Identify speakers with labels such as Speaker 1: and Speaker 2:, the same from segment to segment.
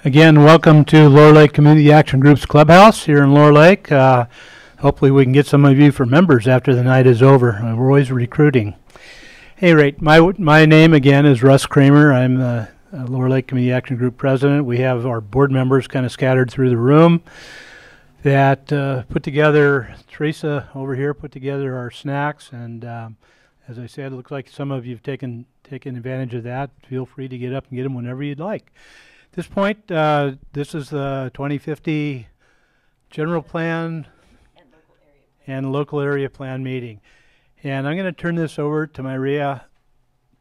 Speaker 1: Again, welcome to Lower Lake Community Action Group's Clubhouse here in Lower Lake. Hopefully we can get some of you for members after the night is over. We're always recruiting. Hey, right, my name again is Russ Kramer. I'm the Lower Lake Community Action Group president. We have our board members kind of scattered through the room that put together, Teresa over here put together our snacks, and as I said, it looks like some of you have taken advantage of that. Feel free to get up and get them whenever you'd like. At this point, this is the 2050 General Plan and Local Area Plan meeting. And I'm going to turn this over to Maria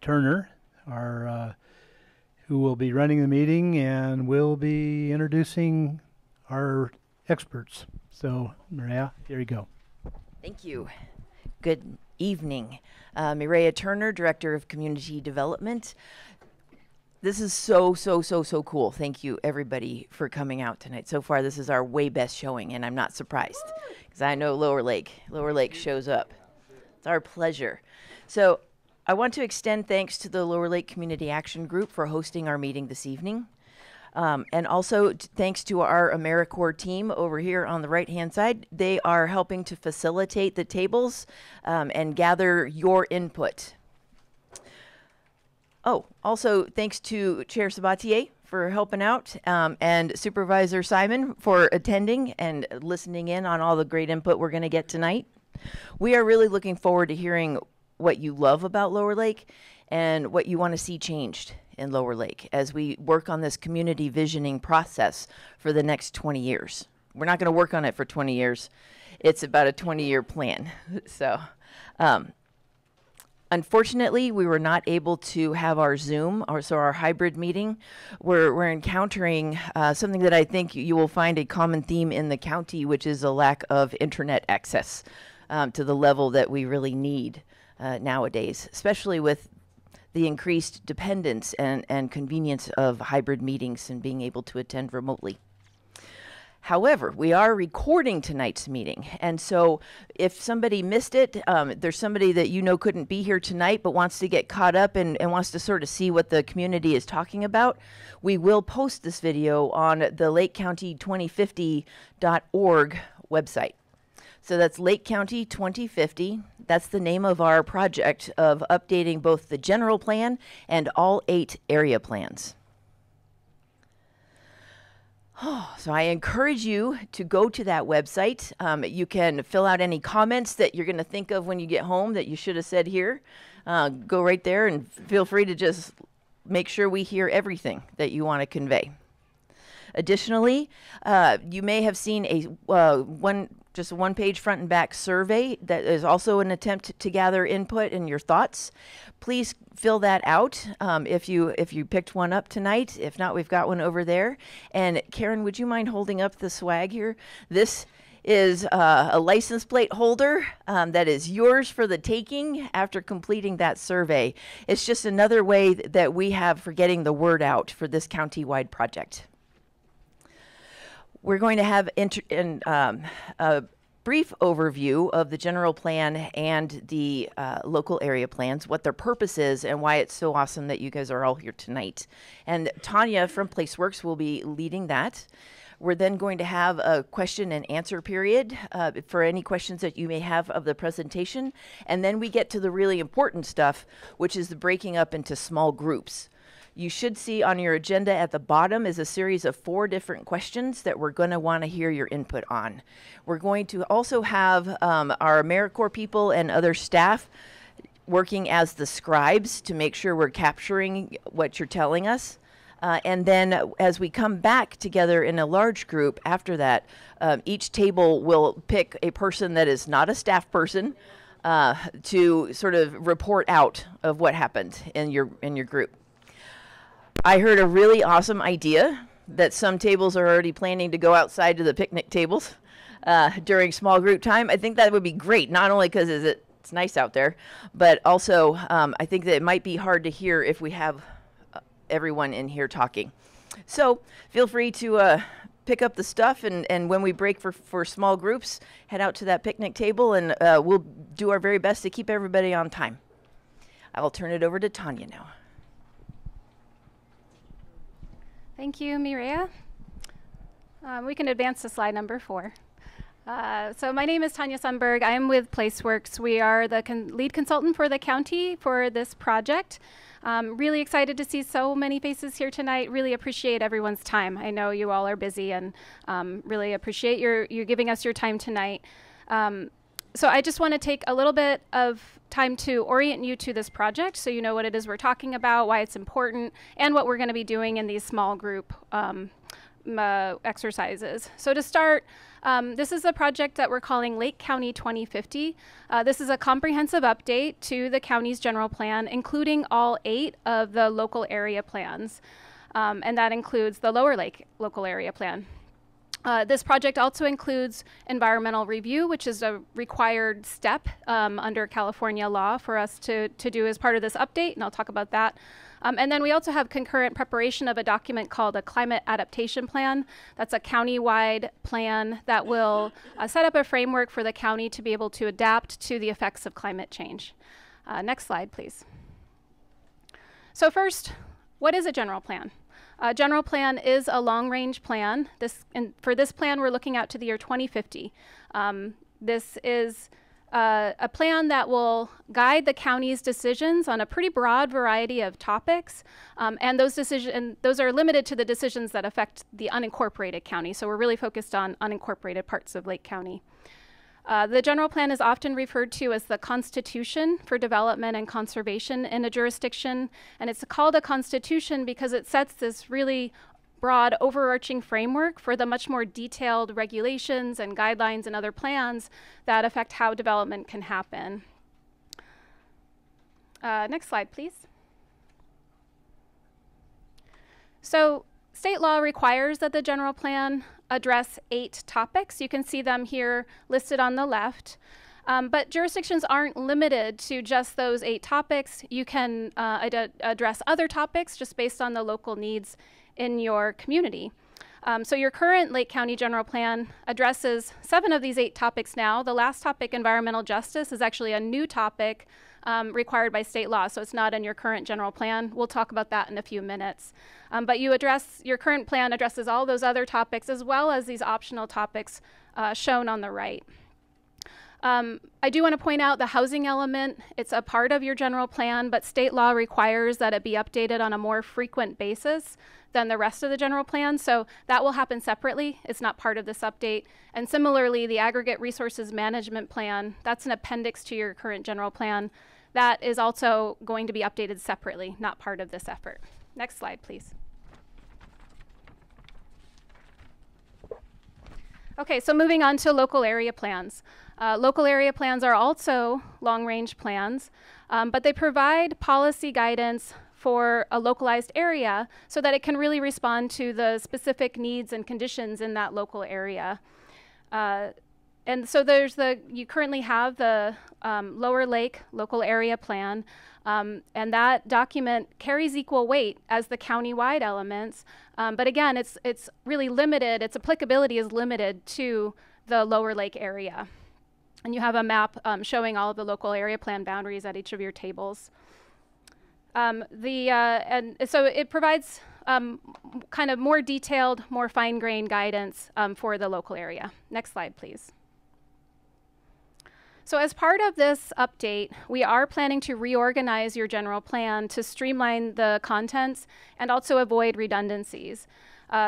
Speaker 1: Turner, who will be running the meeting and will be introducing our experts. So, Maria, here you go.
Speaker 2: Thank you. Good evening. Maria Turner, Director of Community Development. This is so cool. Thank you, everybody, for coming out tonight. So far, this is our way best showing, and I'm not surprised because I know Lower Lake shows up. It's our pleasure. So I want to extend thanks to the Lower Lake Community Action Group for hosting our meeting this evening. And also thanks to our AmeriCorps team over here on the right-hand side. They are helping to facilitate the tables and gather your input. Oh, also thanks to Chair Sabatier for helping out and Supervisor Simon for attending and listening in on all the great input we're going to get tonight. We are really looking forward to hearing what you love about Lower Lake and what you want to see changed in Lower Lake as we work on this community visioning process for the next 20 years. We're not going to work on it for 20 years. It's about a 20-year plan. So, unfortunately, we were not able to have our Zoom, so our hybrid meeting. We're encountering something that I think you will find a common theme in the county, which is a lack of internet access to the level that we really need nowadays, especially with the increased dependence and convenience of hybrid meetings and being able to attend remotely. However, we are recording tonight's meeting, and so if somebody missed it, there's somebody that you know couldn't be here tonight but wants to get caught up and wants to sort of see what the community is talking about, we will post this video on the lakecounty2050.org website. So that's Lake County 2050. That's the name of our project of updating both the general plan and all 8 area plans. So I encourage you to go to that website. You can fill out any comments that you're going to think of when you get home that you should have said here. Go right there and feel free to just make sure we hear everything that you want to convey. Additionally, you may have seen a just a one-page front and back survey that is also an attempt to gather input and your thoughts. Please fill that out if you picked one up tonight. If not, we've got one over there. And Karen, would you mind holding up the swag here? This is a license plate holder that is yours for the taking after completing that survey. It's just another way that we have for getting the word out for this county-wide project. We're going to have a brief overview of the general plan and the local area plans, what their purpose is, and why it's so awesome that you guys are all here tonight. And Tanya from PlaceWorks will be leading that. We're then going to have a question and answer period for any questions that you may have of the presentation. And then we get to the really important stuff, which is the breaking up into small groups. You should see on your agenda at the bottom is a series of 4 different questions that we're going to want to hear your input on. We're going to also have our AmeriCorps people and other staff working as the scribes to make sure we're capturing what you're telling us. And then as we come back together in a large group after that, each table will pick a person that is not a staff person to sort of report out of what happened in your group. I heard a really awesome idea that some tables are already planning to go outside to the picnic tables during small group time. I think that would be great, not only because it's nice out there, but also I think that it might be hard to hear if we have everyone in here talking. So feel free to pick up the stuff, and when we break for small groups, head out to that picnic table, and we'll do our very best to keep everybody on time. I will turn it over to Tanya now.
Speaker 3: Thank you, Mireya. We can advance to slide number 4. So my name is Tanya Sundberg. I am with PlaceWorks. We are the lead consultant for the county for this project. Really excited to see so many faces here tonight. Really appreciate everyone's time. I know you all are busy, and really appreciate you giving us your time tonight. So I just want to take a little bit of time to orient you to this project so you know what it is we're talking about, why it's important, and what we're going to be doing in these small group exercises. So to start, this is a project that we're calling Lake County 2050. This is a comprehensive update to the county's general plan, including all 8 of the local area plans, and that includes the Lower Lake local area plan. This project also includes environmental review, which is a required step under California law for us to do as part of this update, and I'll talk about that. And then we also have concurrent preparation of a document called a climate adaptation plan. That's a county-wide plan that will set up a framework for the county to be able to adapt to the effects of climate change. Next slide, please. So first, what is a general plan? A general plan is a long-range plan. For this plan, we're looking out to the year 2050. This is a plan that will guide the county's decisions on a pretty broad variety of topics, and those are limited to the decisions that affect the unincorporated county. So we're really focused on unincorporated parts of Lake County. The general plan is often referred to as the constitution for development and conservation in a jurisdiction, and it's called a constitution because it sets this really broad overarching framework for the much more detailed regulations and guidelines and other plans that affect how development can happen. Next slide, please. So state law requires that the general plan address 8 topics. You can see them here listed on the left. But jurisdictions aren't limited to just those 8 topics. You can address other topics just based on the local needs in your community. So your current Lake County General Plan addresses 7 of these 8 topics now. The last topic, environmental justice, is actually a new topic required by state law, so it's not in your current general plan. We'll talk about that in a few minutes. But your current plan addresses all those other topics as well as these optional topics shown on the right. I do want to point out the housing element. It's a part of your general plan, but state law requires that it be updated on a more frequent basis than the rest of the general plan, so that will happen separately. It's not part of this update. And similarly, the aggregate resources management plan, that's an appendix to your current general plan. That is also going to be updated separately, not part of this effort. Next slide, please. Okay, so moving on to local area plans. Local area plans are also long-range plans, but they provide policy guidance for a localized area so that it can really respond to the specific needs and conditions in that local area. And so you currently have the Lower Lake local area plan, and that document carries equal weight as the county-wide elements. But again, it's really limited, its applicability is limited to the Lower Lake area. And you have a map showing all of the local area plan boundaries at each of your tables. And so it provides kind of more detailed, more fine-grained guidance for the local area. Next slide, please. So as part of this update, we are planning to reorganize your general plan to streamline the contents and also avoid redundancies.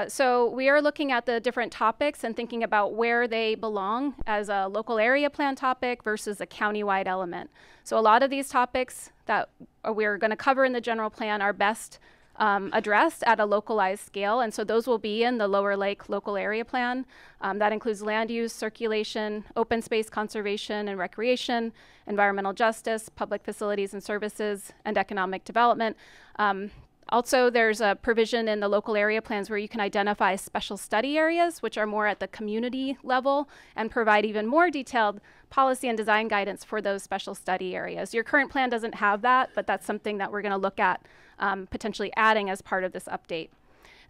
Speaker 3: So we are looking at the different topics and thinking about where they belong as a local area plan topic versus a county-wide element. So a lot of these topics that we're going to cover in the general plan are best addressed at a localized scale, and so those will be in the Lower Lake local area plan. That includes land use, circulation, open space conservation and recreation, environmental justice, public facilities and services, and economic development. Also, there's a provision in the local area plans where you can identify special study areas, which are more at the community level, and provide even more detailed policy and design guidance for those special study areas. Your current plan doesn't have that, but that's something that we're going to look at potentially adding as part of this update.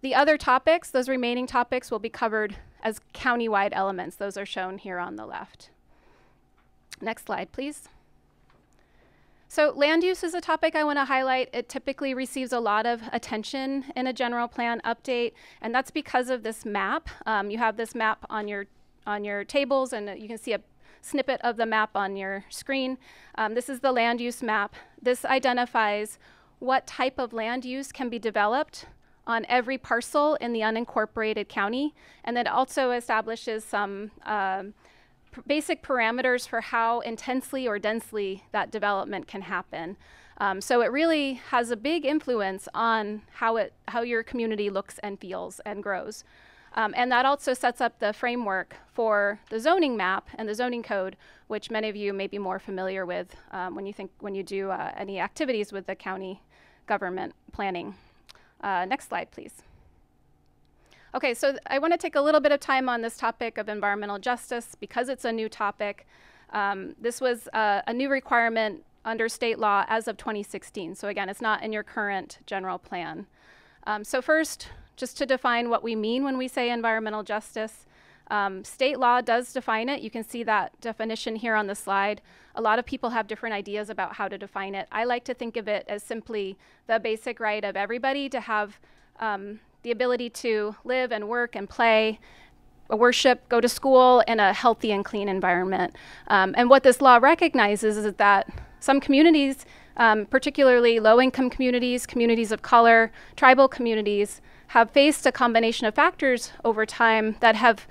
Speaker 3: The other topics, those remaining topics, will be covered as county-wide elements. Those are shown here on the left. Next slide, please. So land use is a topic I want to highlight. It typically receives a lot of attention in a general plan update, and that's because of this map. You have this map on your tables, and you can see a snippet of the map on your screen. This is the land use map. This identifies what type of land use can be developed on every parcel in the unincorporated county, and then also establishes some basic parameters for how intensely or densely that development can happen. So it really has a big influence on how your community looks and feels and grows. And that also sets up the framework for the zoning map and the zoning code, which many of you may be more familiar with when you do any activities with the county government planning. Next slide, please. Okay, so I want to take a little bit of time on this topic of environmental justice because it's a new topic. This was a new requirement under state law as of 2016. So again, it's not in your current general plan. So first, just to define what we mean when we say environmental justice, state law does define it. You can see that definition here on the slide. A lot of people have different ideas about how to define it. I like to think of it as simply the basic right of everybody to have the ability to live and work and play, worship, go to school in a healthy and clean environment. And what this law recognizes is that some communities, particularly low-income communities, communities of color, tribal communities, have faced a combination of factors over time that have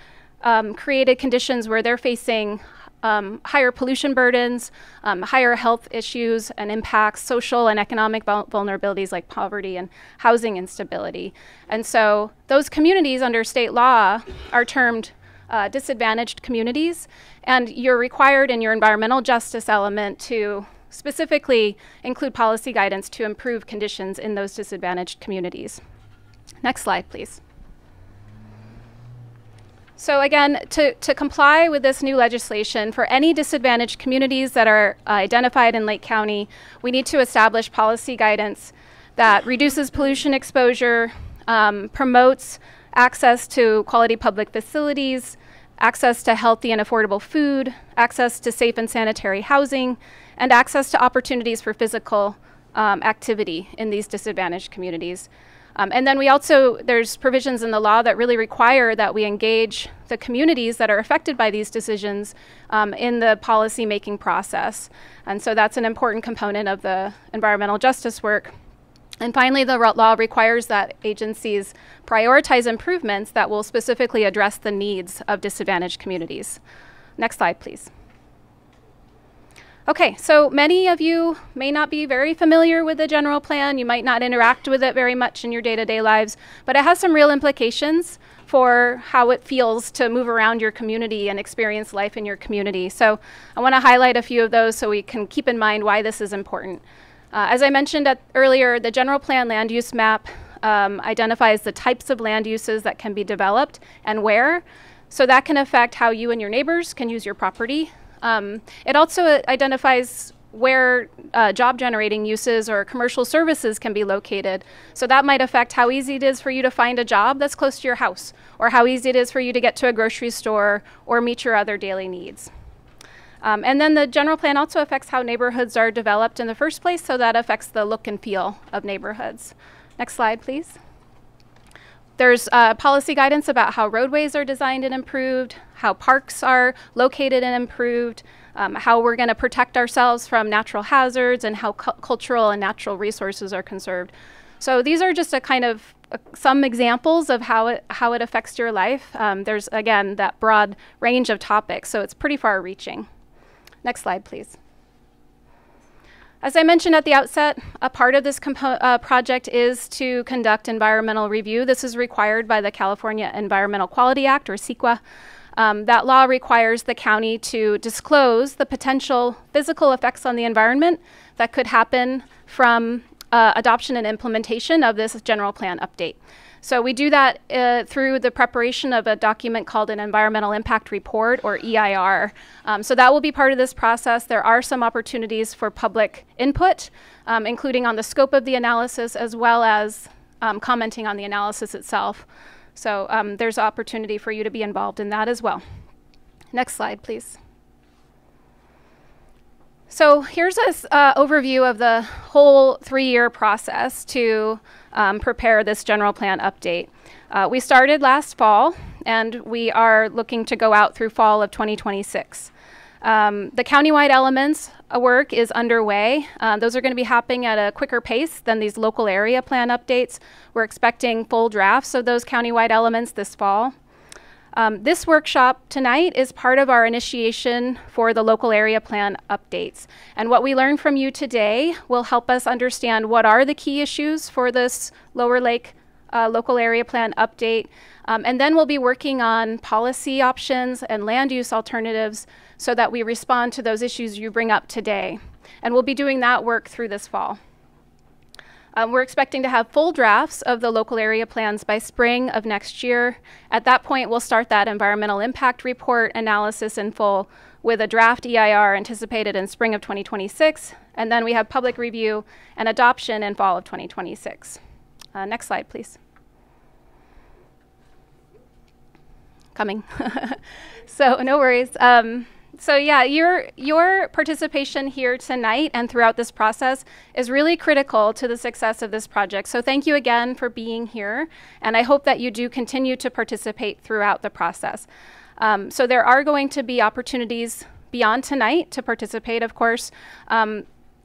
Speaker 3: created conditions where they're facing higher pollution burdens, higher health issues and impacts, social and economic vulnerabilities like poverty and housing instability. And so those communities under state law are termed disadvantaged communities, and you're required in your environmental justice element to specifically include policy guidance to improve conditions in those disadvantaged communities. Next slide, please. So again, to comply with this new legislation, for any disadvantaged communities that are identified in Lake County, we need to establish policy guidance that reduces pollution exposure, promotes access to quality public facilities, access to healthy and affordable food, access to safe and sanitary housing, and access to opportunities for physical activity in these disadvantaged communities. And then there's provisions in the law that really require that we engage the communities that are affected by these decisions in the policy making process. And so that's an important component of the environmental justice work. And finally, the law requires that agencies prioritize improvements that will specifically address the needs of disadvantaged communities. Next slide, please. Okay, so many of you may not be very familiar with the general plan. You might not interact with it very much in your day-to-day lives, but it has some real implications for how it feels to move around your community and experience life in your community. So I want to highlight a few of those so we can keep in mind why this is important. As I mentioned earlier, the general plan land use map identifies the types of land uses that can be developed and where. So that can affect how you and your neighbors can use your property. It also identifies where job-generating uses or commercial services can be located. So that might affect how easy it is for you to find a job that's close to your house, or how easy it is for you to get to a grocery store or meet your other daily needs. And then the general plan also affects how neighborhoods are developed in the first place, so that affects the look and feel of neighborhoods. Next slide, please. There's policy guidance about how roadways are designed and improved, how parks are located and improved, how we're going to protect ourselves from natural hazards, and how cultural and natural resources are conserved. So these are just a kind of some examples of how it affects your life. There's, again, that broad range of topics, so it's pretty far-reaching. Next slide, please. As I mentioned at the outset, a part of this project is to conduct environmental review. This is required by the California Environmental Quality Act, or CEQA. That law requires the county to disclose the potential physical effects on the environment that could happen from adoption and implementation of this general plan update. So we do that through the preparation of a document called an Environmental Impact Report, or EIR. So that will be part of this process. There are some opportunities for public input, including on the scope of the analysis, as well as commenting on the analysis itself. So there's opportunity for you to be involved in that as well. Next slide, please. So here's an overview of the whole 3-year process to prepare this general plan update. We started last fall, and we are looking to go out through fall of 2026. The countywide elements work is underway. Those are going to be happening at a quicker pace than these local area plan updates. We're expecting full drafts of those countywide elements this fall. This workshop tonight is part of our initiation for the local area plan updates. And what we learn from you today will help us understand what are the key issues for this Lower Lake local area plan update. And then we'll be working on policy options and land use alternatives so that we respond to those issues you bring up today. And we'll be doing that work through this fall. We're expecting to have full drafts of the local area plans by spring of next year. At that point, we'll start that environmental impact report analysis in full with a draft EIR anticipated in spring of 2026. And then we have public review and adoption in fall of 2026. Next slide, please. Coming. So no worries. So yeah, your participation here tonight and throughout this process is really critical to the success of this project. So thank you again for being here, and I hope that you do continue to participate throughout the process. So there are going to be opportunities beyond tonight to participate, of course.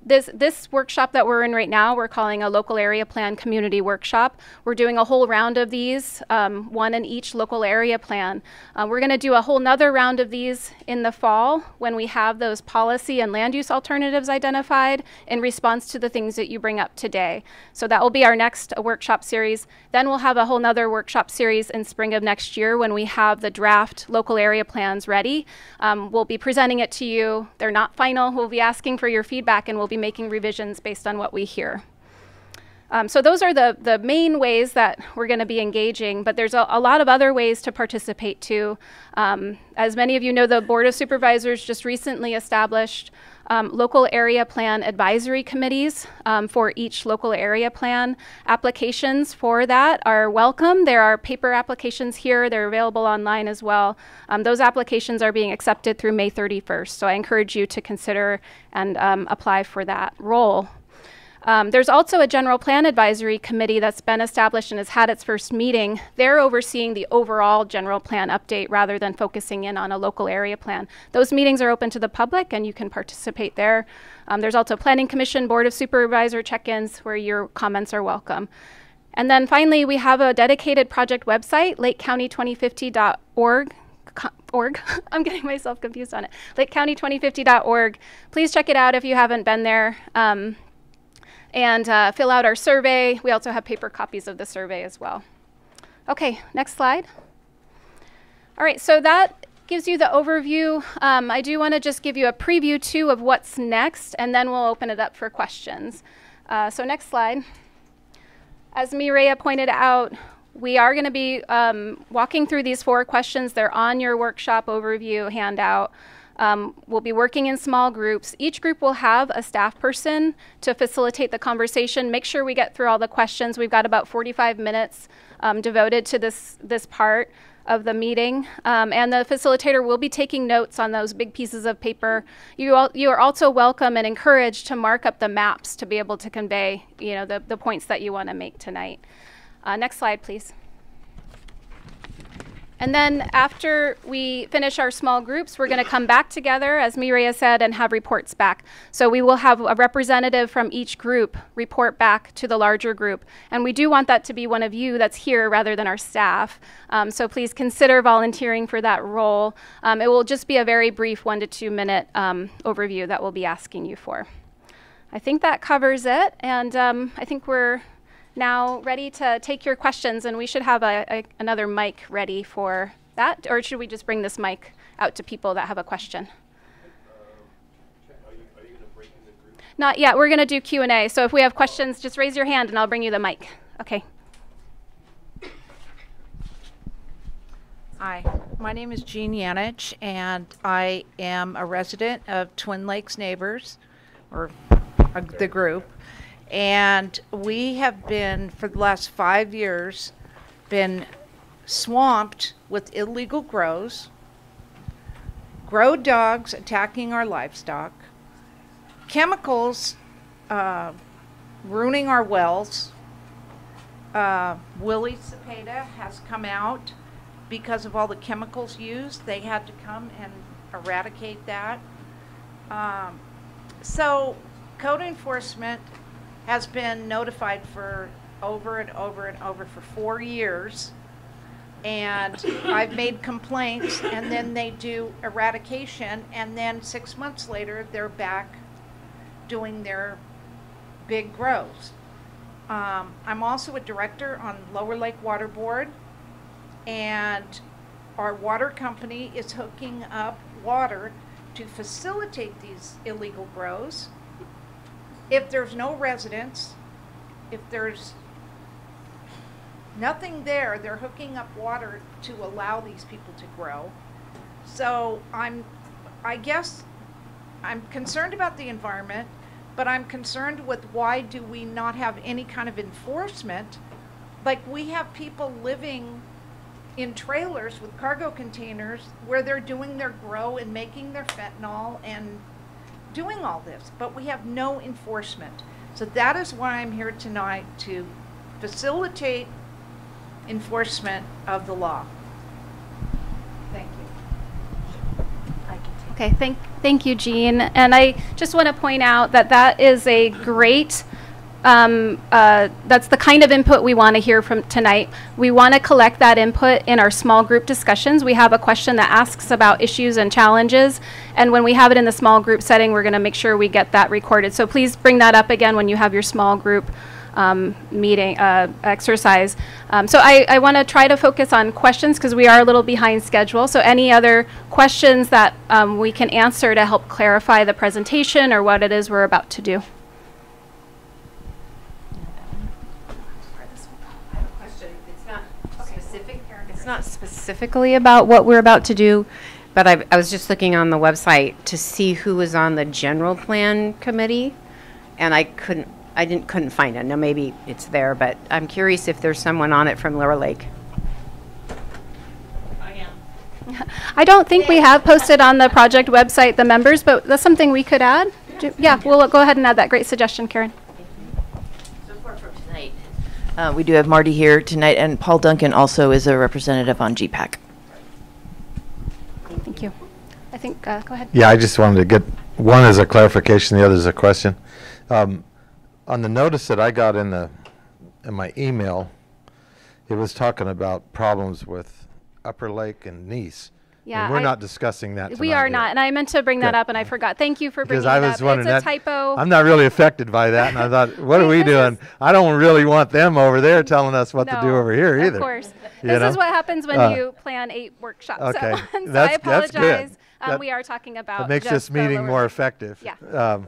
Speaker 3: This workshop that we're in right now, we're calling a local area plan community workshop. We're doing a whole round of these, one in each local area plan. We're going to do a whole nother round of these in the fall when we have those policy and land use alternatives identified in response to the things that you bring up today. So that will be our next workshop series. Then we'll have a whole nother workshop series in spring of next year when we have the draft local area plans ready. We'll be presenting it to you. They're not final. We'll be asking for your feedback, and we'll be making revisions based on what we hear. So those are the main ways that we're going to be engaging, but there's a lot of other ways to participate too. As many of you know, the Board of Supervisors just recently established local area plan advisory committees for each local area plan. Applications for that are welcome. There are paper applications here. They're available online as well. Those applications are being accepted through May 31st, so I encourage you to consider and apply for that role. There's also a general plan advisory committee that's been established and has had its first meeting. They're overseeing the overall general plan update rather than focusing in on a local area plan. Those meetings are open to the public and you can participate there. There's also Planning Commission, Board of Supervisor check-ins where your comments are welcome. And then finally, we have a dedicated project website, lakecounty2050.org. I'm getting myself confused on it. lakecounty2050.org. Please check it out if you haven't been there. And fill out our survey. We also have paper copies of the survey as well. Okay, next slide. All right, so that gives you the overview. I do want to just give you a preview too of what's next, and then we'll open it up for questions. So next slide. As Mireya pointed out, we are going to be walking through these 4 questions. They're on your workshop overview handout. We'll be working in small groups. Each group will have a staff person to facilitate the conversation. Make sure we get through all the questions. We've got about 45 minutes devoted to this part of the meeting. And the facilitator will be taking notes on those big pieces of paper. You are also welcome and encouraged to mark up the maps to be able to convey, the points that you want to make tonight. Next slide, please. And then after we finish our small groups, we're going to come back together, as Mireya said, and have reports back. So we will have a representative from each group report back to the larger group. And we do want that to be one of you that's here rather than our staff. So please consider volunteering for that role. It will just be a very brief 1 to 2 minute overview that we'll be asking you for. I think that covers it. And I think we're now ready to take your questions, and we should have another mic ready for that, or should we just bring this mic out to people that have a question? Are you going to break in the group? Not yet. We're going to do Q&A. So if we have questions, just raise your hand and I'll bring you the mic. Okay.
Speaker 4: Hi, my name is Jean Yanich, and I am a resident of Twin Lakes Neighbors, or the group. And we have been, for the last 5 years, been swamped with illegal grow dogs attacking our livestock, chemicals ruining our wells. Willie Cepeda has come out because of all the chemicals used. They had to come and eradicate that. So code enforcement has been notified for over and over and over for 4 years. And I've made complaints, and then they do eradication, and then 6 months later they're back doing their big grows. I'm also a director on Lower Lake Water Board, and our water company is hooking up water to facilitate these illegal grows. If there's no residents, if there's nothing there, they're hooking up water to allow these people to grow. So I guess I'm concerned about the environment, but I'm concerned with why do we not have any kind of enforcement? Like, we have people living in trailers with cargo containers where they're doing their grow and making their fentanyl and doing all this, but we have no enforcement. So that is why I'm here tonight, to facilitate enforcement of the law. Thank you.
Speaker 3: Okay, thank you, Jean. And I just want to point out that that is a great, that's the kind of input we want to hear from tonight. We want to collect that input in our small group discussions. We have a question that asks about issues and challenges, and when we have it in the small group setting, we're going to make sure we get that recorded. So please bring that up again when you have your small group meeting exercise. So I want to try to focus on questions because we are a little behind schedule. So any other questions that we can answer to help clarify the presentation or what it is we're about to do?
Speaker 5: I have a question. It's not specifically about what we're about to do, but I was just looking on the website to see who was on the general plan committee, and I couldn't find it. Now maybe it's there, but I'm curious if there's someone on it from Lower Lake.
Speaker 3: I don't think we have posted on the project website the members, but that's something we could add. Yeah, we'll go ahead and add that. Great suggestion, Karen.
Speaker 2: So far from tonight, we do have Marty here tonight, and Paul Duncan also is a representative on GPAC.
Speaker 3: Thank you. I think, go ahead.
Speaker 6: Yeah, I just wanted to get, one is a clarification, the other is a question. On the notice that I got in my email, it was talking about problems with Upper Lake and Nice.
Speaker 3: Yeah,
Speaker 6: and we're not discussing that tonight.
Speaker 3: We are not, and I meant to bring that
Speaker 6: Good.
Speaker 3: up, and I forgot. Thank you for bringing
Speaker 6: Because I
Speaker 3: it
Speaker 6: was
Speaker 3: up.
Speaker 6: wondering,
Speaker 3: It's a typo.
Speaker 6: I'm not really affected by that, and I thought, what are we doing? I don't really want them over there telling us what to do over here either.
Speaker 3: Of course.
Speaker 6: You
Speaker 3: This
Speaker 6: know?
Speaker 3: is what happens when you plan 8 workshops
Speaker 6: Okay.
Speaker 3: at once. So
Speaker 6: That's
Speaker 3: I apologize.
Speaker 6: good.
Speaker 3: We are talking about
Speaker 6: It makes
Speaker 3: just
Speaker 6: this
Speaker 3: the
Speaker 6: meeting
Speaker 3: lower
Speaker 6: more
Speaker 3: lake.
Speaker 6: effective.
Speaker 3: Yeah.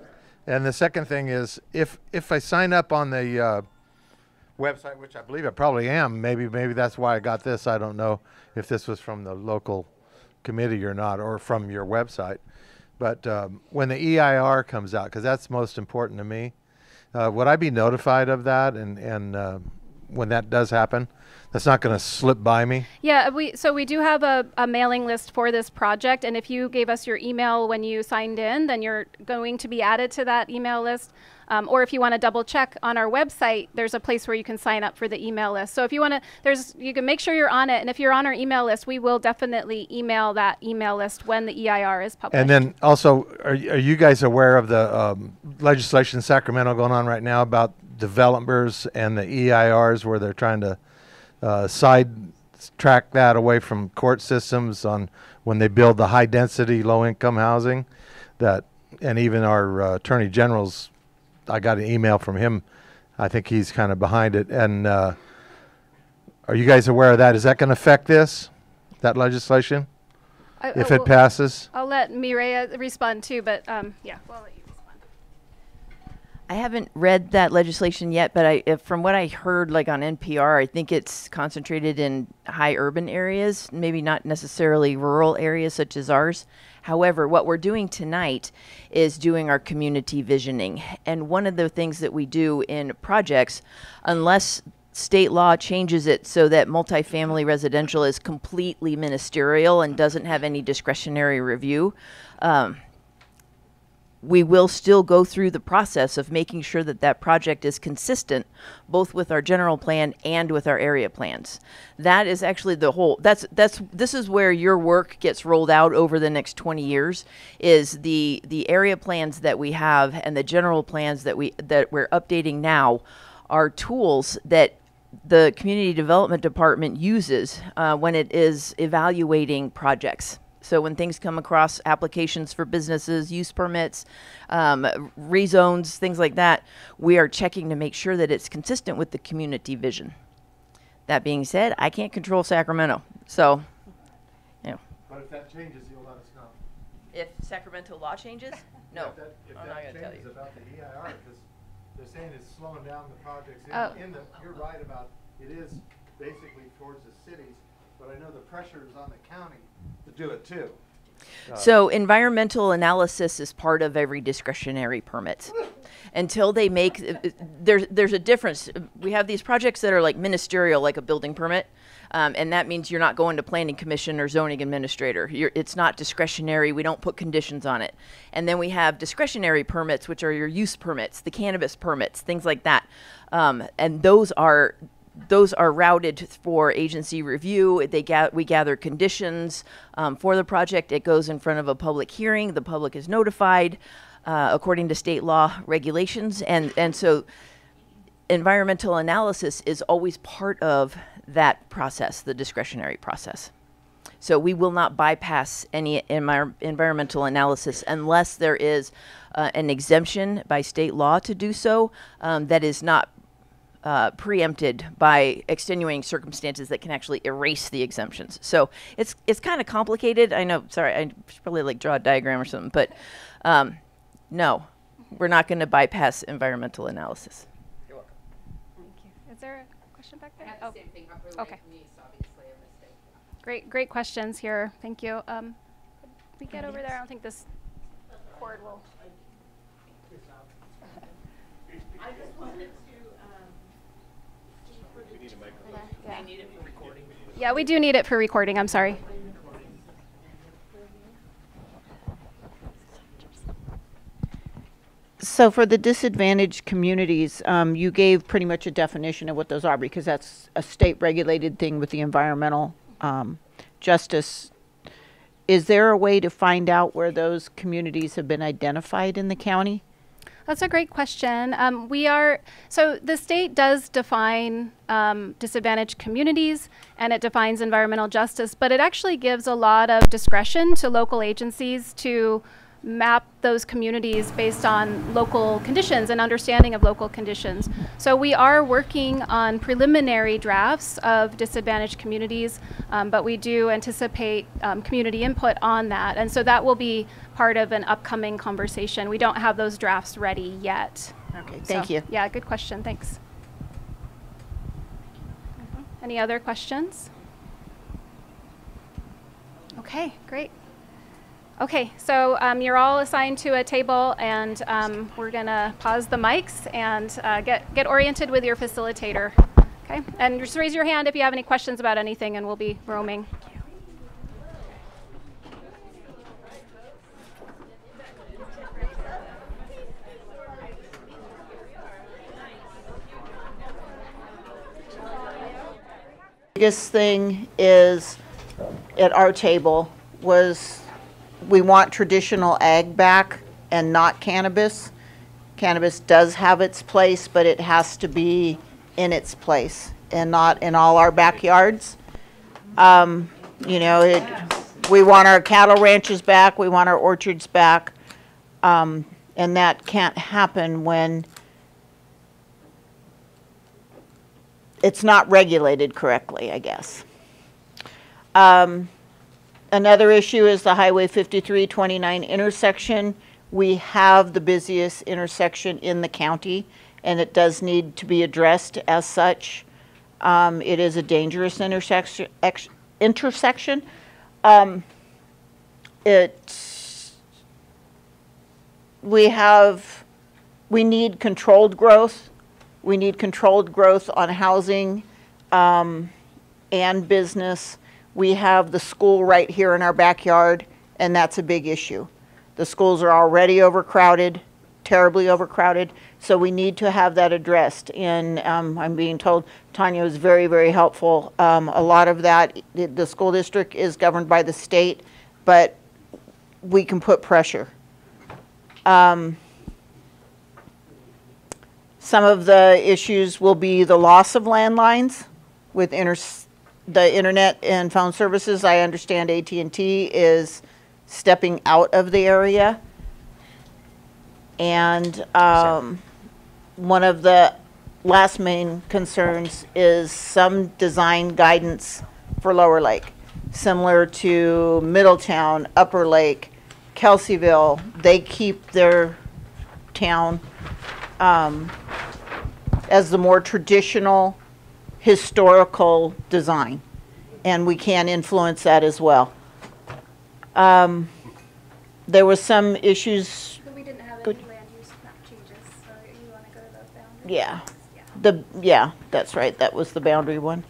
Speaker 6: And the second thing is, if I sign up on the website, which I believe I probably am, maybe that's why I got this. I don't know if this was from the local committee or not, or from your website. But when the EIR comes out, because that's most important to me, would I be notified of that? And when that does happen, that's not going to slip by me?
Speaker 3: Yeah, so we do have a mailing list for this project, and if you gave us your email when you signed in, then you're going to be added to that email list. Or if you want to double check on our website, there's a place where you can sign up for the email list. So if you want to, you can make sure you're on it, and if you're on our email list, we will definitely email that email list when the EIR is published.
Speaker 6: And then also, are you guys aware of the legislation in Sacramento going on right now about developers and the EIRs, where they're trying to track that away from court systems on when they build the high density, low income housing? That, and even our Attorney General's, I got an email from him. I think he's kind of behind it. And are you guys aware of that? Is that going to affect that legislation, if it passes?
Speaker 3: I'll let Mireya respond too, but yeah, we'll let you respond.
Speaker 2: I haven't read that legislation yet, but from what I heard, like on NPR, I think it's concentrated in high urban areas, maybe not necessarily rural areas such as ours. However, what we're doing tonight is doing our community visioning. And one of the things that we do in projects, unless state law changes it so that multifamily residential is completely ministerial and doesn't have any discretionary review, we will still go through the process of making sure that that project is consistent both with our general plan and with our area plans. That is actually the whole, this is where your work gets rolled out over the next 20 years, is the area plans that we have and the general plans that we're updating now are tools that the community development department uses when it is evaluating projects. So when things come across applications for businesses, use permits, rezones, things like that, we are checking to make sure that it's consistent with the community vision. That being said, I can't control Sacramento. So, you know.
Speaker 6: But if that changes, you'll let us know.
Speaker 2: If Sacramento law changes? No,
Speaker 6: If
Speaker 2: I'm not going to tell you.
Speaker 6: about the EIR, because they're saying it's slowing down the projects. You're right about, it is basically towards the cities, but I know the pressure is on the county to do it too.
Speaker 2: So environmental analysis is part of every discretionary permit. Until they make, there's a difference. We have these projects that are like ministerial, like a building permit, and that means you're not going to planning commission or zoning administrator. It's not discretionary. We don't put conditions on it. And then we have discretionary permits, which are your use permits, the cannabis permits, things like that. And those are routed for agency review. We gather conditions for the project. It goes in front of a public hearing. The public is notified according to state law regulations. And so environmental analysis is always part of that process, the discretionary process. So we will not bypass any environmental analysis unless there is an exemption by state law to do so that is not preempted by extenuating circumstances that can actually erase the exemptions. So it's kind of complicated. I know, sorry, I should probably like draw a diagram or something, but no, we're not going to bypass environmental analysis. You're welcome.
Speaker 3: Thank you. Is there a question back there?
Speaker 5: I have the same thing.
Speaker 3: Okay.
Speaker 5: Me, so obviously a mistake.
Speaker 3: Great questions here. Thank you. Could we get over there? I don't think this cord will.
Speaker 2: I just wanted to.
Speaker 3: Yeah.
Speaker 2: I need it for recording.
Speaker 3: Yeah, we do need it for recording. I'm sorry.
Speaker 7: So for the disadvantaged communities, you gave pretty much a definition of what those are, because that's a state-regulated thing with the environmental justice. Is there a way to find out where those communities have been identified in the county?
Speaker 3: That's a great question. So the state does define disadvantaged communities, and it defines environmental justice, but it actually gives a lot of discretion to local agencies to map those communities based on local conditions and understanding of local conditions. So we are working on preliminary drafts of disadvantaged communities, but we do anticipate community input on that. And so that will be part of an upcoming conversation. We don't have those drafts ready yet.
Speaker 7: Okay, thank you.
Speaker 3: Yeah, good question, thanks. Any other questions? Okay, great. Okay, so you're all assigned to a table, and we're gonna pause the mics and get oriented with your facilitator. Okay, and just raise your hand if you have any questions about anything, and we'll be roaming.
Speaker 7: Biggest thing is at our table was we want traditional ag back and not cannabis. Cannabis does have its place, but it has to be in its place and not in all our backyards. You know, we want our cattle ranches back, we want our orchards back, and that can't happen when it's not regulated correctly, I guess. Another issue is the Highway 5329 intersection. We have the busiest intersection in the county, and it does need to be addressed as such. It is a dangerous intersection. We need controlled growth. We need controlled growth on housing and business. We have the school right here in our backyard, and that's a big issue. The schools are already overcrowded, terribly overcrowded, so we need to have that addressed. And I'm being told Tanya was very, very helpful. A lot of that, the school district is governed by the state, but we can put pressure. Some of the issues will be the loss of landlines with the internet and phone services. I understand AT&T is stepping out of the area. And one of the last main concerns is some design guidance for Lower Lake, similar to Middletown, Upper Lake, Kelseyville. They keep their town as the more traditional historical design, and we can influence that as well. There was some issues.
Speaker 3: But we didn't have any land use map changes, so you want to go to those boundaries?
Speaker 7: Yeah. Yeah, that's right. That was the boundary one.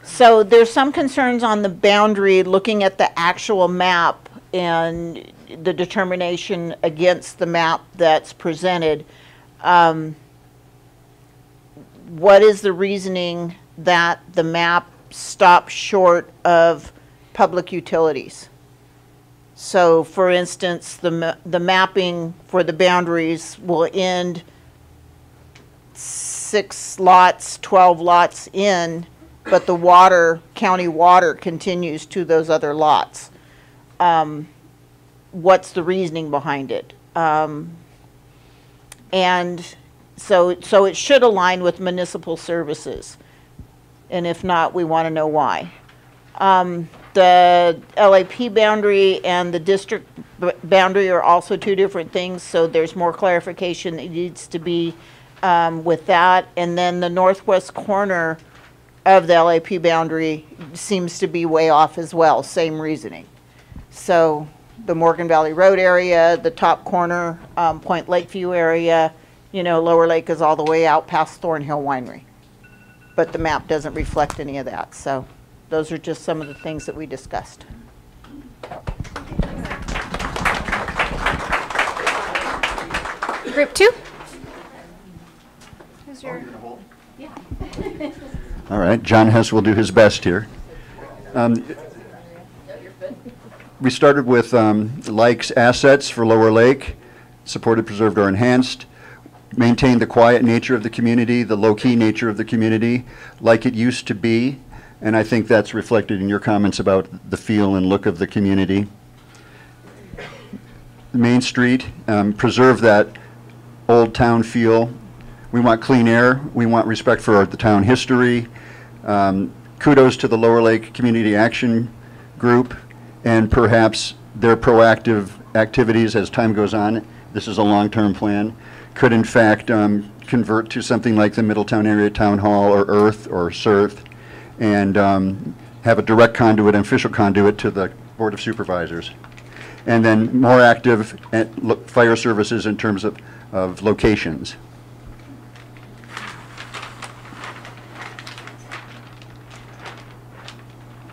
Speaker 7: So there's some concerns on the boundary, looking at the actual map and the determination against the map that's presented. What is the reasoning that the map stops short of public utilities? So, for instance, the mapping for the boundaries will end 6 lots, 12 lots in, but the water, county water, continues to those other lots. What's the reasoning behind it? And so it should align with municipal services. And if not, we want to know why. The LAP boundary and the district boundary are also two different things, so there's more clarification that needs to be with that. And then the northwest corner of the LAP boundary seems to be way off as well, same reasoning. So the Morgan Valley Road area, the top corner, Point Lakeview area, you know, Lower Lake is all the way out past Thornhill Winery. But the map doesn't reflect any of that. So those are just some of the things that we discussed.
Speaker 3: Group 2? Who's your...
Speaker 8: All right, John Hess will do his best here. We started with Like's assets for Lower Lake, supported, preserved, or enhanced. Maintain the quiet nature of the community, the low-key nature of the community, like it used to be. And I think that's reflected in your comments about the feel and look of the community. Main Street, preserve that old town feel. We want clean air. We want respect for the town history. Kudos to the Lower Lake Community Action Group and perhaps their proactive activities as time goes on. This is a long-term plan. Could in fact convert to something like the Middletown Area Town Hall or Earth or SERTH and have a direct conduit, an official conduit to the Board of Supervisors. And then more active at fire services in terms of locations.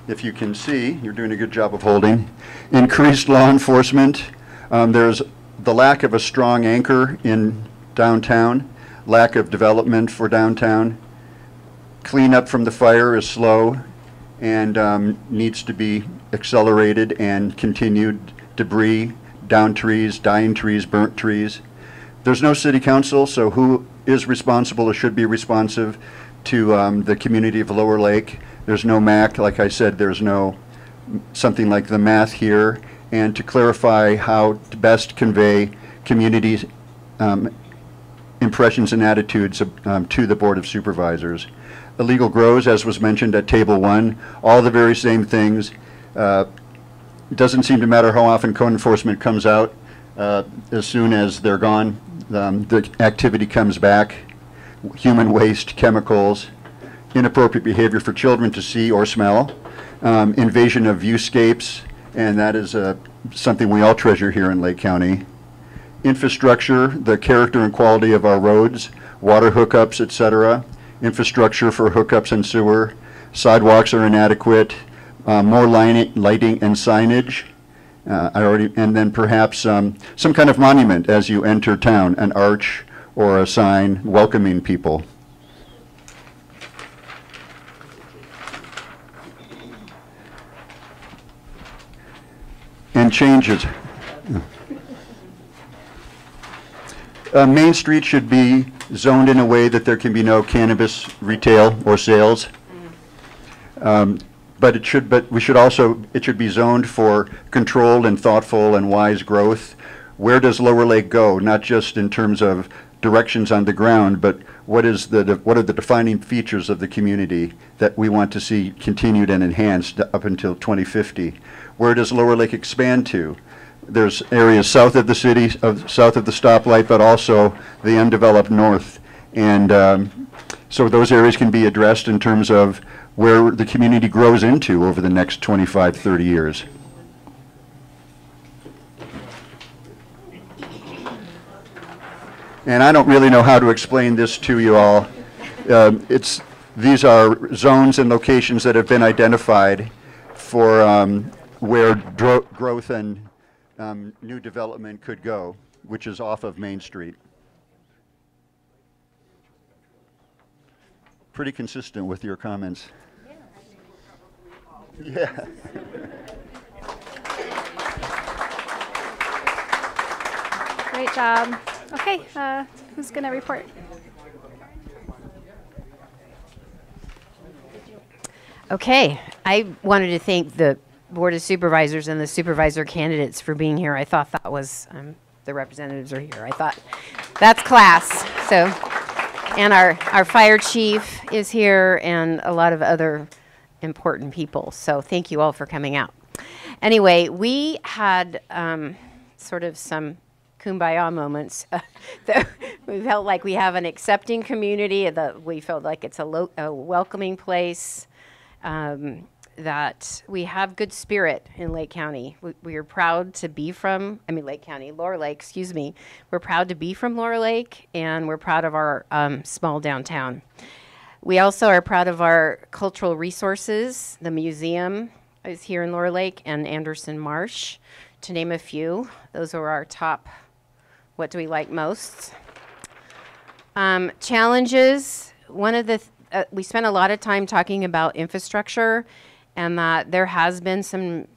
Speaker 8: If you can see, you're doing a good job of holding. Increased law enforcement. There's the lack of a strong anchor in downtown, lack of development for downtown. Cleanup from the fire is slow and needs to be accelerated and continued. Debris, downed trees, dying trees, burnt trees. There's no city council, so who is responsible or should be responsive to the community of Lower Lake? There's no MAC, like I said, there's no something like the math here. And to clarify how to best convey community impressions and attitudes to the Board of Supervisors. Illegal grows, as was mentioned at Table 1, all the very same things. It doesn't seem to matter how often code enforcement comes out. As soon as they're gone, the activity comes back. Human waste, chemicals, inappropriate behavior for children to see or smell, invasion of viewscapes, and that is something we all treasure here in Lake County. Infrastructure, the character and quality of our roads, water hookups, etc. Infrastructure for hookups and sewer. Sidewalks are inadequate. More lighting and signage. And then perhaps some kind of monument as you enter town, an arch or a sign welcoming people. And changes. Main Street should be zoned in a way that there can be no cannabis retail or sales. But it should be zoned for controlled and thoughtful and wise growth. Where does Lower Lake go? Not just in terms of directions on the ground, but what are the defining features of the community that we want to see continued and enhanced up until 2050? Where does Lower Lake expand to? There's areas south of the city, south of the stoplight, but also the undeveloped north. And so those areas can be addressed in terms of where the community grows into over the next 25, 30 years. And I don't really know how to explain this to you all. These are zones and locations that have been identified for where growth and new development could go, which is off of Main Street. Pretty consistent with your comments. Yeah.
Speaker 3: Great job. Okay, who's going to report?
Speaker 5: Okay, I wanted to thank the Board of Supervisors and the supervisor candidates for being here. I thought that was, the representatives are here. I thought that's class. So, and our fire chief is here and a lot of other important people. So thank you all for coming out. Anyway, we had sort of some kumbaya moments. That we felt like we have an accepting community, that we felt like it's a welcoming place, that we have good spirit in Lake County. We are proud to be from, Laurel Lake, excuse me. We're proud to be from Laurel Lake, and we're proud of our small downtown. We also are proud of our cultural resources. The museum is here in Laurel Lake and Anderson Marsh, to name a few. Those are our top, what do we like most? Challenges, one of the, we spent a lot of time talking about infrastructure, and that there has been some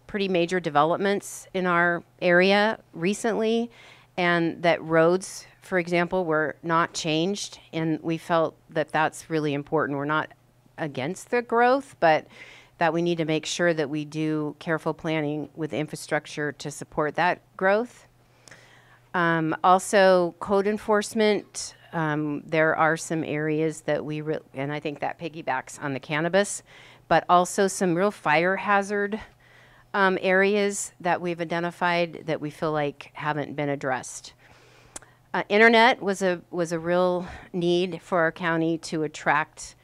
Speaker 5: pretty major developments in our area recently, and that roads, for example, were not changed, and we felt that that's really important. We're not against the growth, but that we need to make sure that we do careful planning with infrastructure to support that growth. Also, code enforcement. There are some areas that and I think that piggybacks on the cannabis, but also some real fire hazard areas that we've identified that we feel like haven't been addressed. Internet was a real need for our county to attract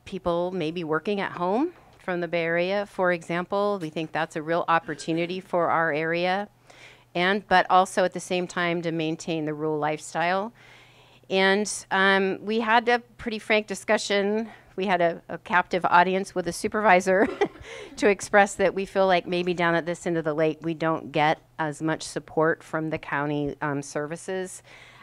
Speaker 5: people maybe working at home from the Bay Area, for example. We think that's a real opportunity for our area, but also at the same time to maintain the rural lifestyle. And we had a pretty frank discussion. We had a captive audience with a supervisor to express that we feel like maybe down at this end of the lake we don't get as much support from the county services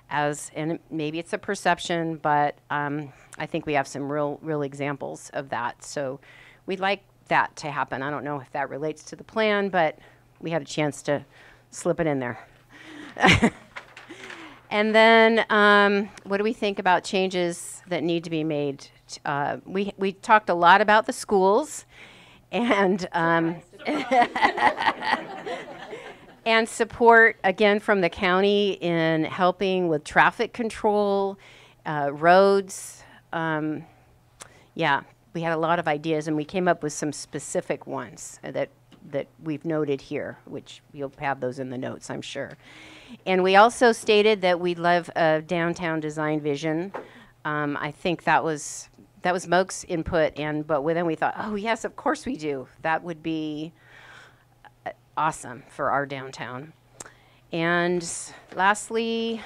Speaker 5: and maybe it's a perception, but I think we have some real examples of that. So we'd like that to happen. I don't know if that relates to the plan, but we had a chance to slip it in there. And then what do we think about changes that need to be made? We talked a lot about the schools and and support, again, from the county in helping with traffic control, roads. Yeah, we had a lot of ideas, and we came up with some specific ones that we've noted here, which you'll have those in the notes, I'm sure. And we also stated that we love a downtown design vision. I think that was Moak's input, but then we thought, oh yes, of course we do. That would be awesome for our downtown. And lastly,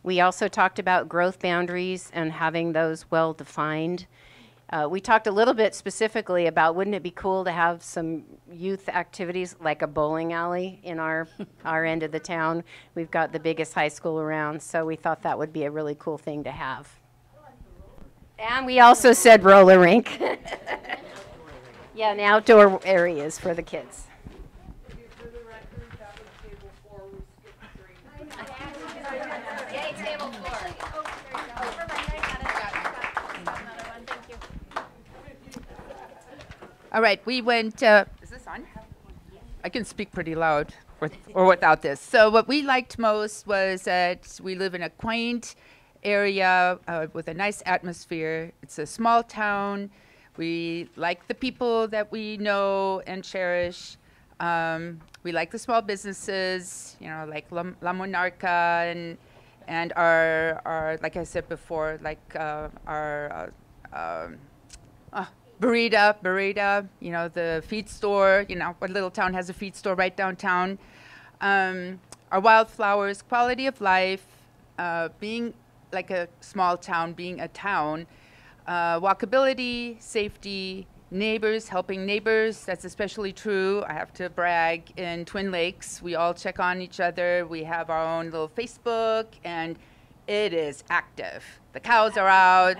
Speaker 5: we also talked about growth boundaries and having those well defined. We talked a little bit specifically about wouldn't it be cool to have some youth activities like a bowling alley in our end of the town. We've got the biggest high school around, so we thought that would be a really cool thing to have. And we also said roller rink. Yeah, and outdoor areas for the kids.
Speaker 9: All right, we went, is this on? I can speak pretty loud or without this. So what we liked most was that we live in a quaint area with a nice atmosphere. It's a small town. We like the people that we know and cherish. We like the small businesses, you know, like La Monarca and our like I said before, like our Burrita, you know, the feed store, you know, our little town has a feed store right downtown. Our wildflowers, quality of life, being like a small town, being a town, walkability, safety, neighbors, helping neighbors, that's especially true. I have to brag, in Twin Lakes, we all check on each other. We have our own little Facebook, and it is active. The cows are out,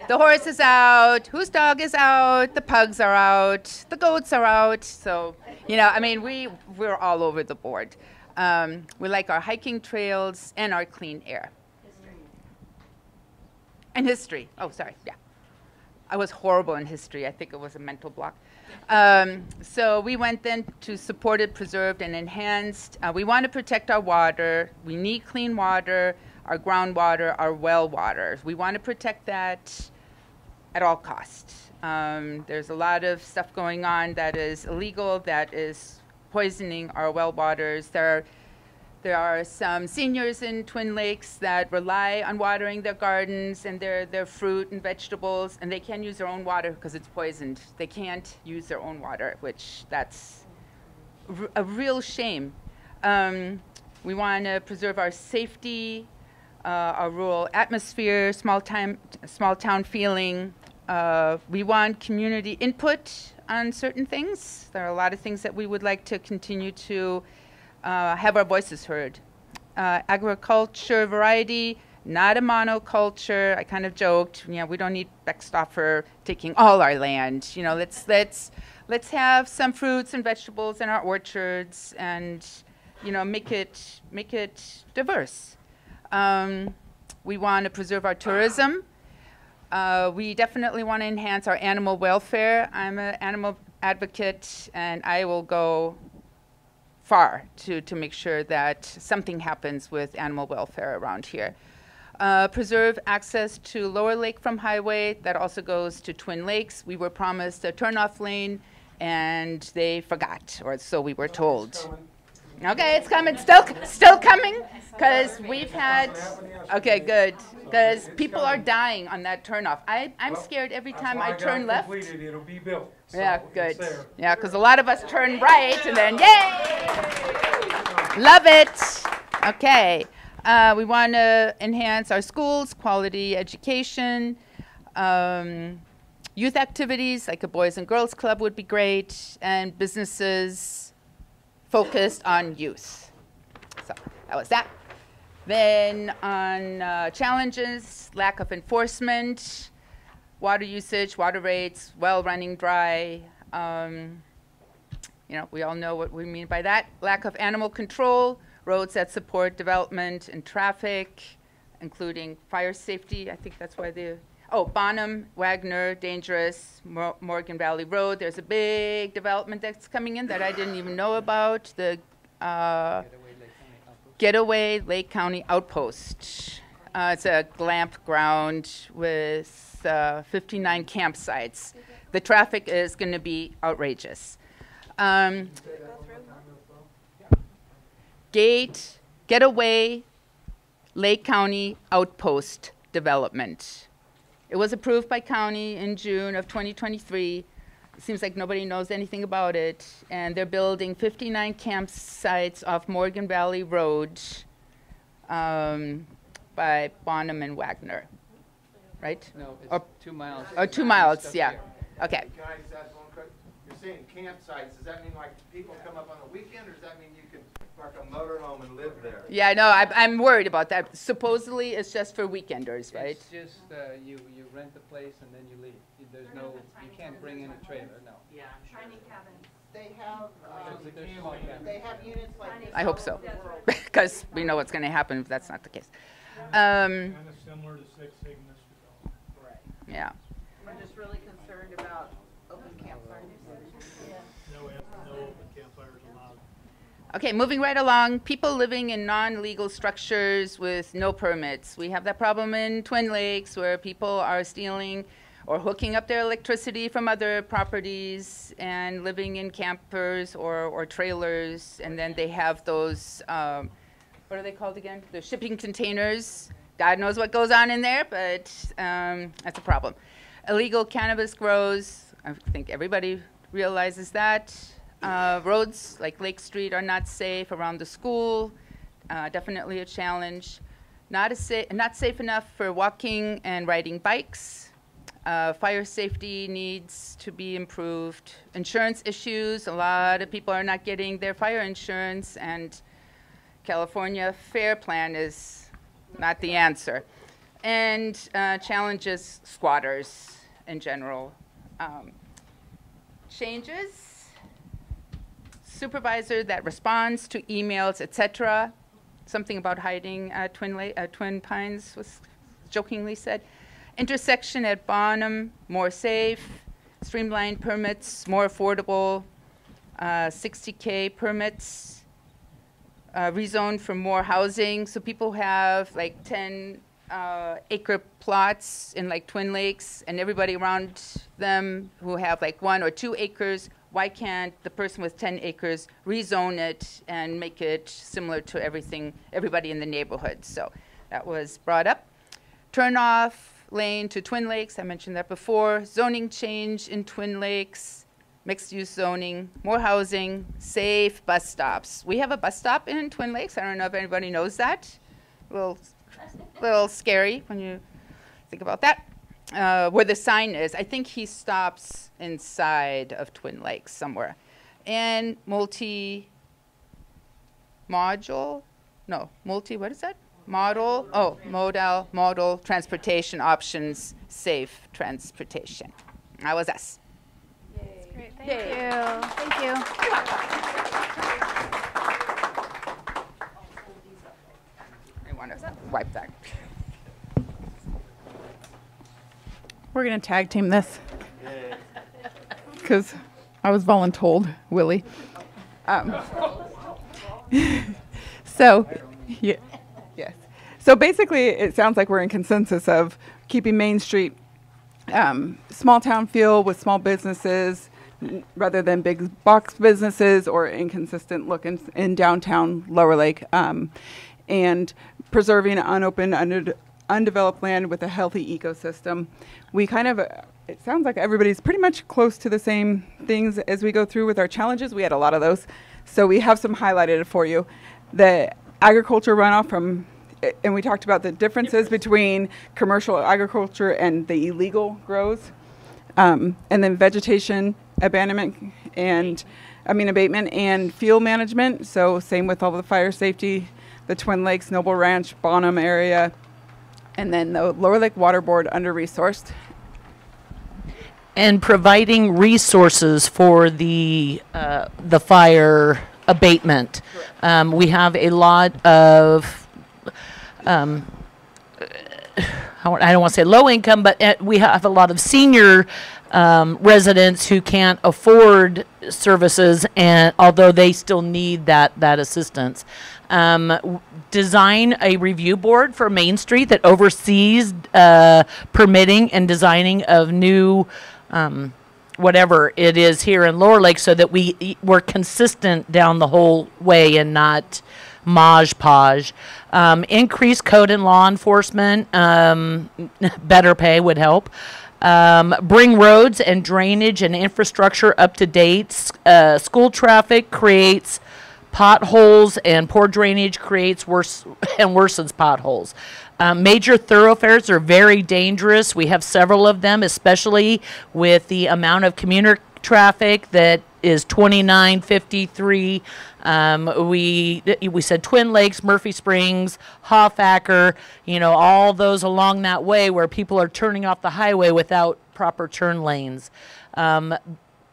Speaker 9: the horse is out, whose dog is out, the pugs are out, the goats are out. So, you know, I mean, we're all over the board. We like our hiking trails and our clean air. And history. Oh, sorry, yeah. I was horrible in history. I think it was a mental block. So we went then to supported, preserved, and enhanced. We want to protect our water. We need clean water, our groundwater, our well water. We want to protect that at all costs. There's a lot of stuff going on that is illegal, that is poisoning our well waters. There are some seniors in Twin Lakes that rely on watering their gardens and their fruit and vegetables, and they can't use their own water because it's poisoned. They can't use their own water, which that's a real shame. We want to preserve our safety, our rural atmosphere, small town feeling. We want community input on certain things. There are a lot of things that we would like to continue to have our voices heard. Agriculture variety, not a monoculture. I kind of joked, you know, we don't need Beckstoffer taking all our land. You know, let's have some fruits and vegetables in our orchards, and you know, make it diverse. We want to preserve our tourism. We definitely want to enhance our animal welfare. I'm an animal advocate, and I will go far to make sure that something happens with animal welfare around here. Preserve access to Lower Lake from highway. That also goes to Twin Lakes. We were promised a turnoff lane, and they forgot, or so we were told. Okay, it's coming, still coming, because we've had, okay, good, because people are dying on that turnoff. I'm scared every time I turn left.
Speaker 10: It'll be built. So
Speaker 9: yeah, good. Yeah, because a lot of us turn right, and then, yay! Love it. Okay, we want to enhance our schools, quality education, youth activities, like a Boys and Girls Club would be great, and businesses focused on youth. So that was that. Then on challenges, lack of enforcement, water usage, water rates, well running dry. You know, we all know what we mean by that. Lack of animal control, roads that support development and traffic, including fire safety. I think that's why Bonham, Wagner, dangerous, Morgan Valley Road. There's a big development that's coming in that I didn't even know about. The Getaway Lake County Outpost. It's a glamp ground with 59 campsites. The traffic is going to be outrageous. Getaway Lake County Outpost development. It was approved by county in June of 2023. It seems like nobody knows anything about it. And they're building 59 campsites off Morgan Valley Road by Bonham and Wagner. right?
Speaker 10: No, it's
Speaker 9: Or-
Speaker 10: 2 miles.
Speaker 9: Oh, 2 miles,
Speaker 10: Just
Speaker 9: yeah.
Speaker 10: here.
Speaker 9: Okay.
Speaker 6: Can I just ask one quick? You're saying campsites, does that mean like people come up on the weekend, or does that mean you can park a motorhome and live there?
Speaker 9: Yeah, no, I'm worried about that. Supposedly, it's just for weekenders, right?
Speaker 10: It's just you rent the place and then you leave. There's no, you can't bring in a trailer, no.
Speaker 7: They have,
Speaker 10: They're small cabins.
Speaker 7: they have units like this.
Speaker 9: I hope so, because we know what's going to happen if that's not the case.
Speaker 1: Kind of similar to Six Sigma's development.
Speaker 9: Yeah.
Speaker 7: We're just really concerned about open campfires.
Speaker 1: No open campfires allowed.
Speaker 9: Okay, moving right along. People living in non-legal structures with no permits. We have that problem in Twin Lakes where people are stealing or hooking up their electricity from other properties and living in campers or trailers, and then they have those, what are they called again? The shipping containers. God knows what goes on in there, but that's a problem. Illegal cannabis grows. I think everybody realizes that. Roads like Lake Street are not safe around the school. Definitely a challenge. Not safe enough for walking and riding bikes. Fire safety needs to be improved. Insurance issues, a lot of people are not getting their fire insurance, and California Fair Plan is not the answer. And challenges squatters in general. Changes, supervisor that responds to emails, etc. Something about hiding Twin Pines was jokingly said. Intersection at Bonham, more safe. Streamlined permits, more affordable. 60K permits. Rezone for more housing. So people have like 10 acre plots in like Twin Lakes, and everybody around them who have like 1 or 2 acres. Why can't the person with 10 acres rezone it and make it similar to everybody in the neighborhood? So that was brought up. Turn off lane to Twin Lakes, I mentioned that before. Zoning change in Twin Lakes, mixed use zoning, more housing, safe bus stops. We have a bus stop in Twin Lakes. I don't know if anybody knows that. A little scary when you think about that. Where the sign is, I think he stops inside of Twin Lakes somewhere. And what is that? Modal transportation options, safe transportation. That was us.
Speaker 3: That's great. Thank you. Thank you.
Speaker 9: I want to wipe that.
Speaker 11: We're going to tag team this because I was voluntold, Willie. So, yeah. Yes. So basically, it sounds like we're in consensus of keeping Main Street small town feel with small businesses rather than big box businesses or inconsistent look in downtown Lower Lake, and preserving unopened, undeveloped land with a healthy ecosystem. We kind of, it sounds like everybody's pretty much close to the same things as we go through with our challenges. We had a lot of those. So we have some highlighted for you. The agriculture runoff from, and we talked about the differences between commercial agriculture and the illegal grows, and then vegetation abandonment and abatement and field management. So same with all the fire safety, the Twin Lakes, Noble Ranch, Bonham area, and then the Lower Lake Water Board under-resourced.
Speaker 12: And providing resources for the fire abatement. We have a lot of, I don't want to say low income, but we have a lot of senior residents who can't afford services, and although they still need that assistance. Design a review board for Main Street that oversees permitting and designing of new whatever it is here in Lower Lake, so that we're consistent down the whole way and not modge-podge. Increase code and law enforcement. Better pay would help. Bring roads and drainage and infrastructure up to date. School traffic creates potholes, and poor drainage creates worse and worsens potholes. Major thoroughfares are very dangerous. We have several of them, especially with the amount of commuter traffic that is 29, 53. We said Twin Lakes, Murphy Springs, Hoffacker, all those along that way where people are turning off the highway without proper turn lanes.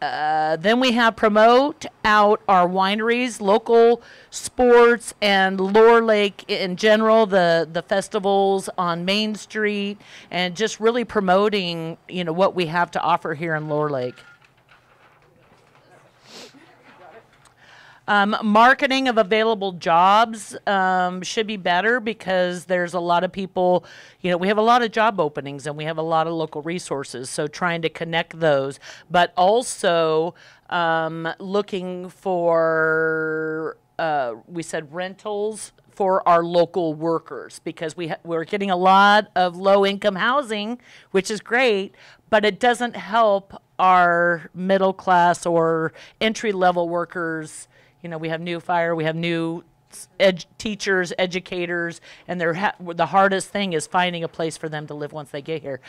Speaker 12: Then we have promote out our wineries, local sports, and Lower Lake in general, the festivals on Main Street, and just really promoting, what we have to offer here in Lower Lake. Marketing of available jobs should be better because there's a lot of people, we have a lot of job openings and we have a lot of local resources. So trying to connect those, but also looking for, we said rentals for our local workers because we're getting a lot of low income housing, which is great, but it doesn't help our middle class or entry level workers. We have new fire, we have new teachers, educators, and the hardest thing is finding a place for them to live once they get here.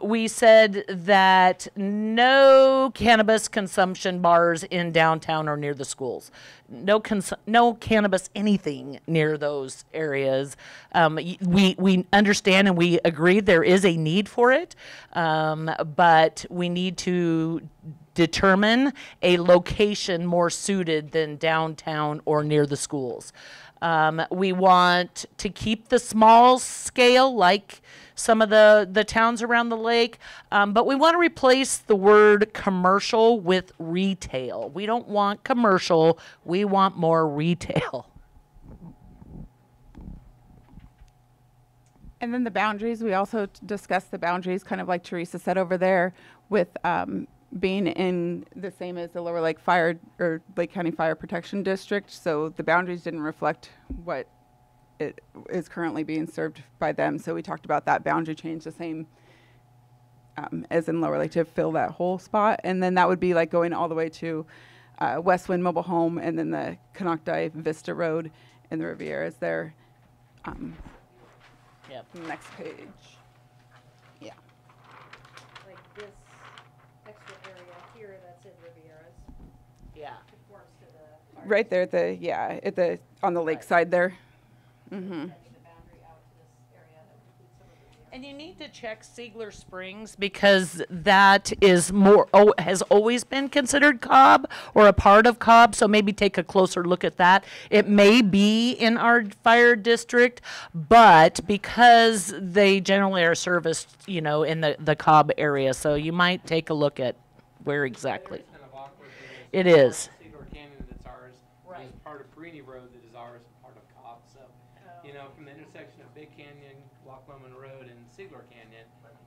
Speaker 12: We said that no cannabis consumption bars in downtown or near the schools. No cannabis anything near those areas. We understand and we agree there is a need for it, but we need to determine a location more suited than downtown or near the schools. We want to keep the small scale like some of the towns around the lake, but we want to replace the word commercial with retail. We don't want commercial, we want more retail.
Speaker 11: And then the boundaries, we also discussed the boundaries, kind of like Teresa said over there, with being in the same as the Lower Lake Fire or Lake County Fire Protection District. So the boundaries didn't reflect what it is currently being served by them. So we talked about that boundary change the same as in Lower Lake to fill that whole spot. And then that would be like going all the way to Westwind Mobile Home and then the Canocti Vista Road and the Rivieras there.
Speaker 12: Yep.
Speaker 11: Next page. Yeah.
Speaker 13: Like this extra area here that's in Rivieras.
Speaker 12: Yeah.
Speaker 13: Conforms to the fire
Speaker 11: Right there at the on the lake side there. Mm-hmm.
Speaker 12: And you need to check Ziegler Springs because that is has always been considered Cobb or a part of Cobb, so maybe take a closer look at that. It may be in our fire district, but because they generally are serviced, in the Cobb area, so you might take a look at where exactly.
Speaker 10: Kind of awkward.
Speaker 12: It is.
Speaker 10: Cedar Canyon that's ours. Right. There's part of Perini Road that is ours, part of Cobb. So, from the intersection of Big Canyon, Loch Lomond Road, and Ziegler Canyon,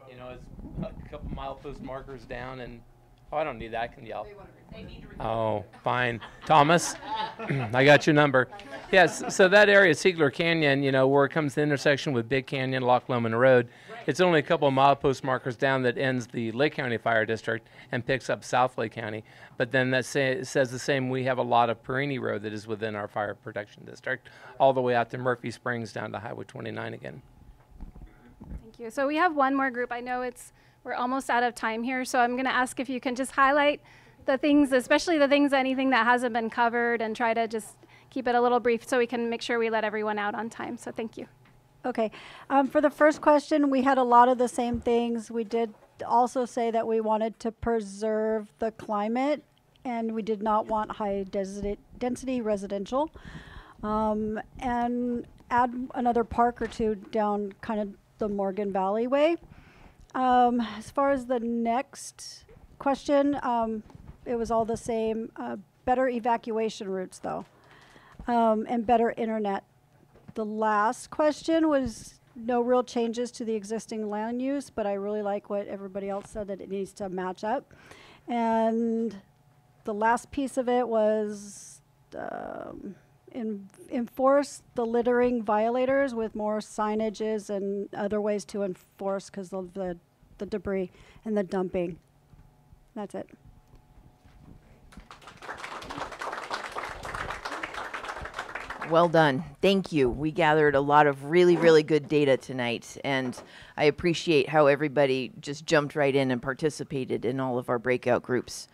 Speaker 10: it's a couple milepost markers down, and I don't need that. I can yell. Oh, fine. Thomas, I got your number. Yes, so that area, Ziegler Canyon, where it comes to the intersection with Big Canyon, Loch Lomond Road, it's only a couple of milepost markers down that ends the Lake County Fire District and picks up South Lake County. But then that says the same. We have a lot of Perini Road that is within our Fire Protection District, all the way out to Murphy Springs down to Highway 29 again.
Speaker 3: Thank you. So we have one more group. I know we're almost out of time here, so I'm going to ask if you can just highlight the things, especially anything that hasn't been covered, and try to just keep it a little brief so we can make sure we let everyone out on time. So thank you.
Speaker 13: Okay. For the first question, we had a lot of the same things. We did also say that we wanted to preserve the climate, and we did not want high density residential, and add another park or two down kind of the Morgan Valley way. As far as the next question, it was all the same. Better evacuation routes, though, and better internet. The last question was no real changes to the existing land use, but I really like what everybody else said, that it needs to match up. And the last piece of it was enforce the littering violators with more signages and other ways to enforce because of the debris and the dumping. That's it.
Speaker 2: Well done. Thank you. We gathered a lot of really, really good data tonight, and I appreciate how everybody just jumped right in and participated in all of our breakout groups.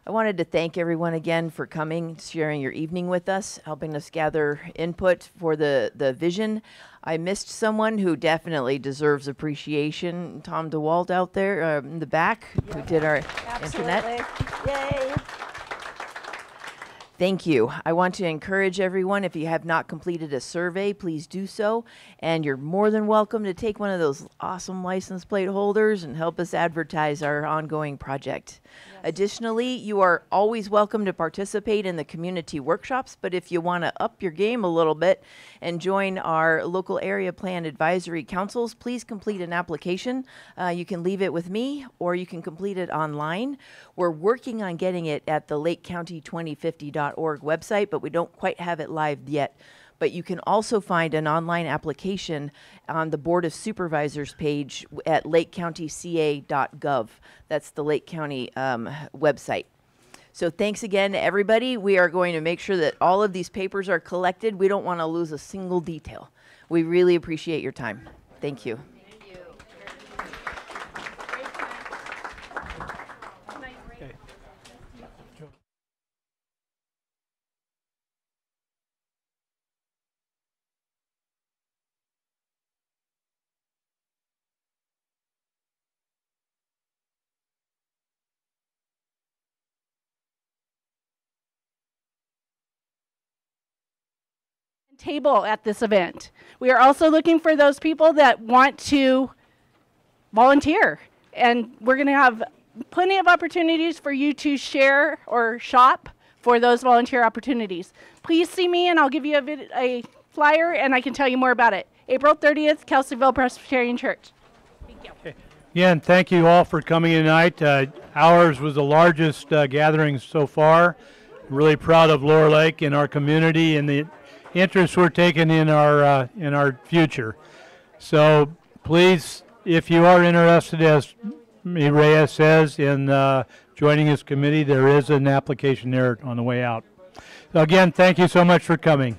Speaker 2: I wanted to thank everyone again for coming, sharing your evening with us, helping us gather input for the vision. I missed someone who definitely deserves appreciation, Tom DeWalt out there in the back, who did our internet.
Speaker 13: Yay.
Speaker 2: Thank you. I want to encourage everyone, if you have not completed a survey, please do so. And you're more than welcome to take one of those awesome license plate holders and help us advertise our ongoing project. Yes. Additionally, you are always welcome to participate in the community workshops, but if you want to up your game a little bit and join our local area plan advisory councils, please complete an application. You can leave it with me, or you can complete it online. We're working on getting it at the LakeCounty2050.org website, but we don't quite have it live yet. But you can also find an online application on the Board of Supervisors page at lakecountyca.gov. That's the Lake County website. So thanks again to everybody. We are going to make sure that all of these papers are collected. We don't want to lose a single detail. We really appreciate your time. Thank you.
Speaker 14: Table at this event. We are also looking for those people that want to volunteer, and we're going to have plenty of opportunities for you to share or shop for those volunteer opportunities. Please see me and I'll give you a flyer and I can tell you more about it. April 30th, Kelseyville Presbyterian Church. Thank you.
Speaker 1: Again, thank you all for coming tonight. Ours was the largest gathering so far. Really proud of Lower Lake and our community and the interest we're taking in our future. So please, if you are interested, as Reyes says, in joining this committee, there is an application there on the way out. So again, thank you so much for coming.